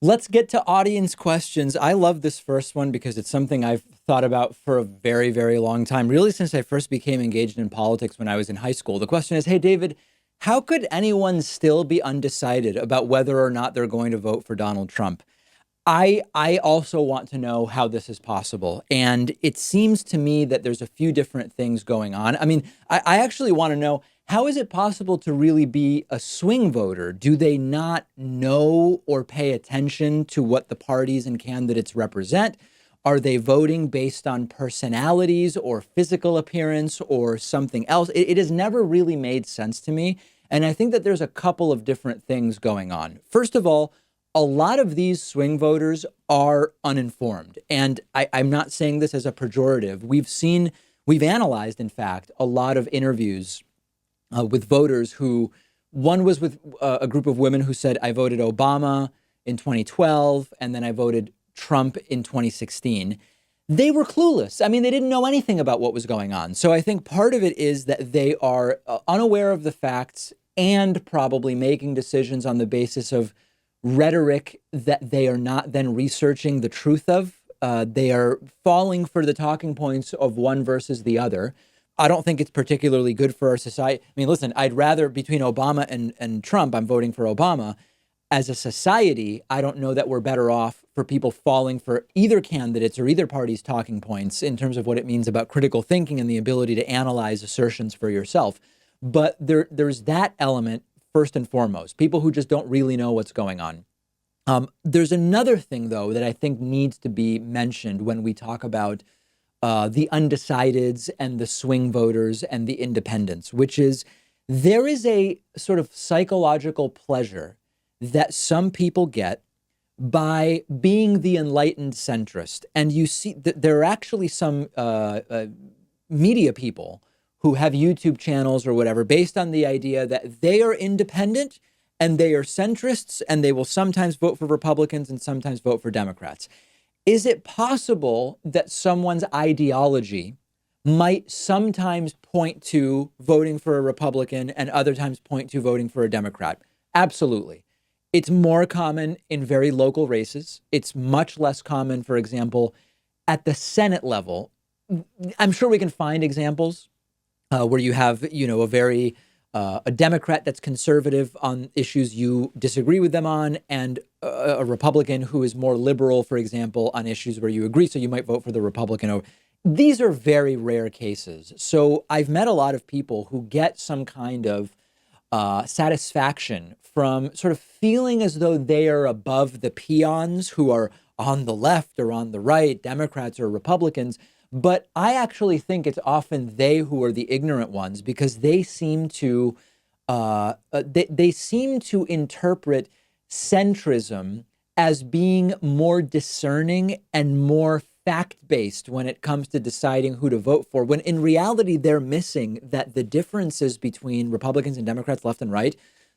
Let's get to audience questions. I love this first one because it's something I've thought about for a very, very long time, really since I first became engaged in politics when I was in high school. The question is, hey, David, how could anyone still be undecided about whether or not they're going to vote for Donald Trump? I also want to know how this is possible. And it seems to me that there's a few different things going on. I mean, I actually want to know, how is it possible to really be a swing voter? Do they not know or pay attention to what the parties and candidates represent? Are they voting based on personalities or physical appearance or something else? It has never really made sense to me. And I think that there's a couple of different things going on. First of all, a lot of these swing voters are uninformed. And I'm not saying this as a pejorative. We've analyzed, in fact, a lot of interviews with voters who, one was with a group of women who said, I voted Obama in 2012, and then I voted Trump in 2016. They were clueless. I mean, they didn't know anything about what was going on. So I think part of it is that they are unaware of the facts and probably making decisions on the basis of rhetoric that they are not then researching the truth of. They are falling for the talking points of one versus the other. I don't think it's particularly good for our society. I mean, listen, I'd rather between Obama and Trump, I'm voting for Obama. As a society, I don't know that we're better off for people falling for either candidates or either party's talking points in terms of what it means about critical thinking and the ability to analyze assertions for yourself. But there's that element first and foremost, people who just don't really know what's going on. There's another thing, though, that I think needs to be mentioned when we talk about the undecideds and the swing voters and the independents, which is there is a sort of psychological pleasure that some people get by being the enlightened centrist. And you see that there are actually some media people who have YouTube channels or whatever based on the idea that they are independent and they are centrists and they will sometimes vote for Republicans and sometimes vote for Democrats. Is it possible that someone's ideology might sometimes point to voting for a Republican and other times point to voting for a Democrat? Absolutely. It's more common in very local races. It's much less common, for example, at the Senate level. I'm sure we can find examples where you have, a Democrat that's conservative on issues you disagree with them on, and a Republican who is more liberal, for example, on issues where you agree. So you might vote for the Republican. These are very rare cases. So I've met a lot of people who get some kind of satisfaction from sort of feeling as though they are above the peons who are on the left or on the right, Democrats or Republicans. But I actually think it's often they who are the ignorant ones because they seem to they seem to interpret centrism as being more discerning and more fact-based when it comes to deciding who to vote for, when in reality they're missing that the differences between Republicans and Democrats, left and right,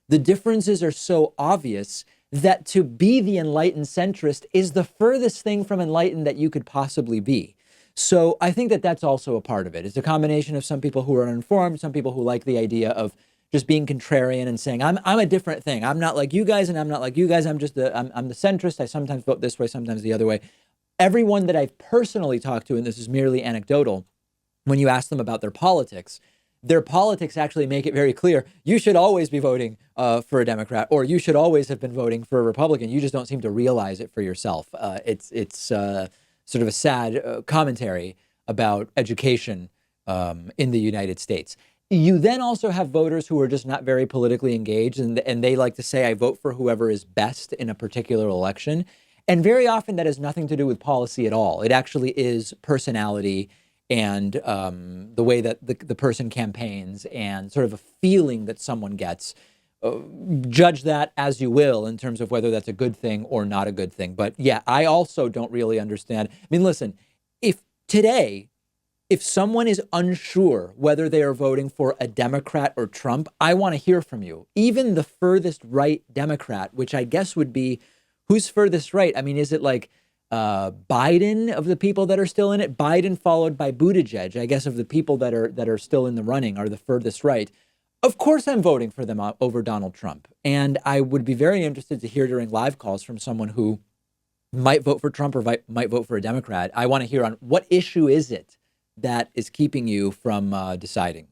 the differences are so obvious that to be the enlightened centrist is the furthest thing from enlightened that you could possibly be. So I think that that's also a part of it. It's a combination of some people who are uninformed, some people who like the idea of just being contrarian and saying, I'm a different thing. I'm not like you guys and I'm not like you guys. I'm the centrist. I sometimes vote this way, sometimes the other way. Everyone that I've personally talked to, and this is merely anecdotal, when you ask them about their politics actually make it very clear. You should always be voting for a Democrat, or you should always have been voting for a Republican. You just don't seem to realize it for yourself. It's sort of a sad commentary about education in the United States. You then also have voters who are just not very politically engaged, and they like to say, I vote for whoever is best in a particular election. And very often that has nothing to do with policy at all. It actually is personality and the way that the person campaigns and sort of a feeling that someone gets. Judge that as you will in terms of whether that's a good thing or not a good thing. But yeah, I also don't really understand. I mean, listen, if someone is unsure whether they are voting for a Democrat or Trump, I want to hear from you. Even the furthest right Democrat, which I guess would be, who's furthest right? I mean, is it like Biden of the people that are still in it? Biden followed by Buttigieg, I guess, of the people that are still in the running are the furthest right. Of course, I'm voting for them over Donald Trump. And I would be very interested to hear during live calls from someone who might vote for Trump or might vote for a Democrat. I want to hear on what issue is it that is keeping you from deciding.